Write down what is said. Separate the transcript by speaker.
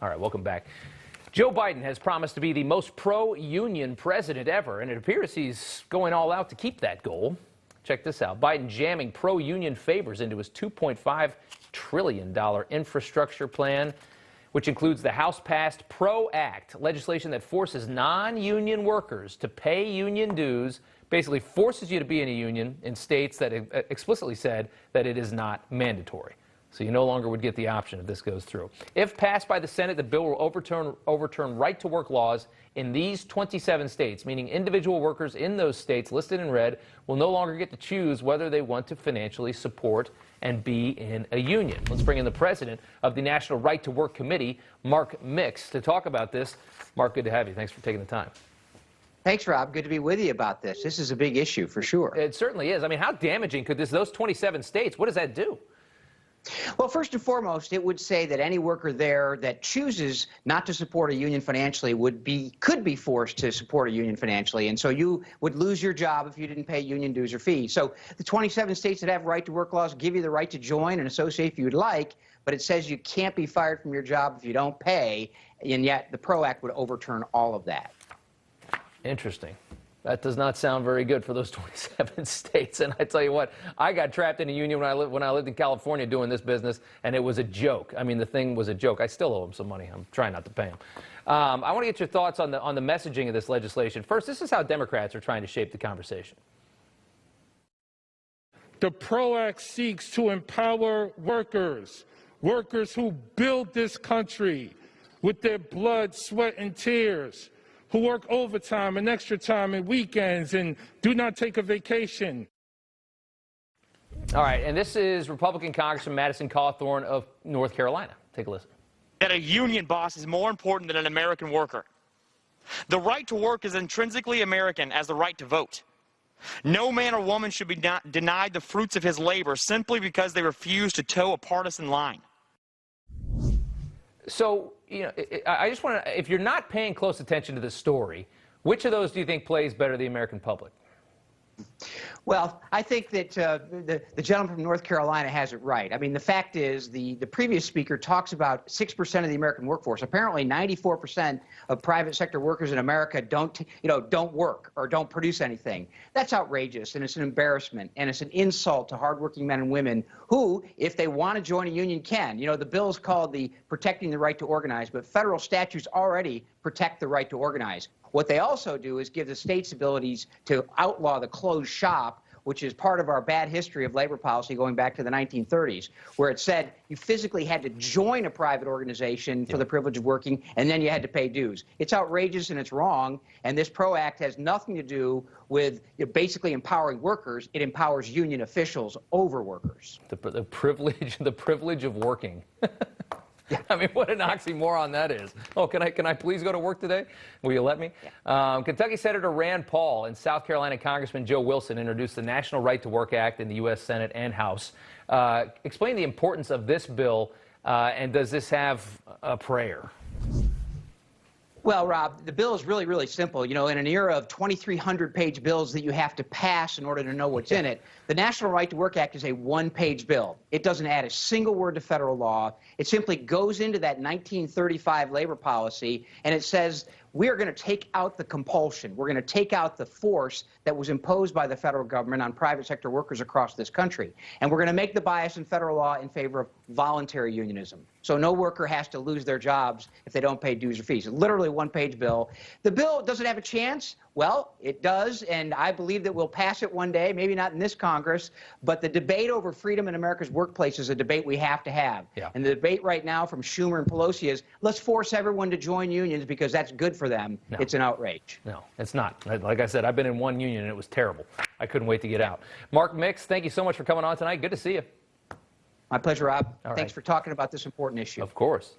Speaker 1: All right, welcome back. Joe Biden has promised to be the most pro-union president ever, and it appears he's going all out to keep that goal. Check this out. Biden jamming pro-union favors into his $2.5 trillion infrastructure plan, which includes the House-passed PRO Act, legislation that forces non-union workers to pay union dues, basically forces you to be in a union in states that explicitly said that it is not mandatory. So you no longer would get the option if this goes through. If passed by the Senate, the bill will overturn right-to-work laws in these 27 states, meaning individual workers in those states listed in red will no longer get to choose whether they want to financially support and be in a union. Let's bring in the president of the National Right-to-Work Committee, Mark Mix, to talk about this. Mark, good to have you. Thanks for taking the time.
Speaker 2: Thanks, Rob. Good to be with you about this. This is a big issue for sure.
Speaker 1: It certainly is. I mean, how damaging could those 27 states, what does that do?
Speaker 2: Well, first and foremost, it would say that any worker there that chooses not to support a union financially could be forced to support a union financially, and so you would lose your job if you didn't pay union dues or fees. So the 27 states that have right-to-work laws give you the right to join and associate if you would like, but it says you can't be fired from your job if you don't pay, and yet the PRO Act would overturn all of that.
Speaker 1: Interesting. That does not sound very good for those 27 states. And I tell you what, I got trapped in a union when I lived in California doing this business, and it was a joke. I mean, the thing was a joke. I still owe them some money. I'm trying not to pay them. I want to get your thoughts on the messaging of this legislation. First, this is how Democrats are trying to shape the conversation.
Speaker 3: The PRO Act seeks to empower workers who build this country with their blood, sweat, and tears, who work overtime and extra time and weekends and do not take a vacation.
Speaker 1: All right, and this is Republican Congressman Madison Cawthorn of North Carolina. Take a listen.
Speaker 4: That a union boss is more important than an American worker. The right to work is intrinsically American as the right to vote. No man or woman should be denied the fruits of his labor simply because they refuse to toe a partisan line.
Speaker 1: So, you know, I just want to, if you're not paying close attention to this story, which of those do you think plays better the American public?
Speaker 2: Well, I think that the gentleman from North Carolina has it right. I mean, the fact is the previous speaker talks about 6% of the American workforce. Apparently, 94% of private sector workers in America don't work or don't produce anything. That's outrageous, and it's an embarrassment, and it's an insult to hardworking men and women who, if they want to join a union, can. You know, the bill is called the Protecting the Right to Organize, but federal statutes already protect the right to organize. What they also do is give the states abilities to outlaw the closed shop, which is part of our bad history of labor policy going back to the 1930s, where it said you physically had to join a private organization for the privilege of working, and then you had to pay dues. It's outrageous and it's wrong, and this PRO Act has nothing to do with basically empowering workers. It empowers union officials over workers.
Speaker 1: The privilege of working. I mean, what an oxymoron that is. Oh, can I please go to work today? Will you let me? Yeah. Kentucky Senator Rand Paul and South Carolina Congressman Joe Wilson introduced the National Right to Work Act in the U.S. Senate and House. Explain the importance of this bill, and does this have a prayer?
Speaker 2: Well, Rob, the bill is really, really simple. You know, in an era of 2,300-page bills that you have to pass in order to know what's in it, the National Right to Work Act is a one-page bill. It doesn't add a single word to federal law. It simply goes into that 1935 labor policy, and it says we are going to take out the compulsion. We're going to take out the force that was imposed by the federal government on private sector workers across this country. And we're going to make the bias in federal law in favor of voluntary unionism. So no worker has to lose their jobs if they don't pay dues or fees. It's literally a one-page bill. The bill doesn't have a chance. Well, it does, and I believe that we'll pass it one day, maybe not in this Congress, but the debate over freedom in America's workplace is a debate we have to have. Yeah. And the debate right now from Schumer and Pelosi is, let's force everyone to join unions because that's good for them. No. It's an outrage.
Speaker 1: No, it's not. Like I said, I've been in one union, and it was terrible. I couldn't wait to get out. Mark Mix, thank you so much for coming on tonight. Good to see you.
Speaker 2: My pleasure, Rob.
Speaker 1: All
Speaker 2: Thanks for talking about this important issue.
Speaker 1: Of course.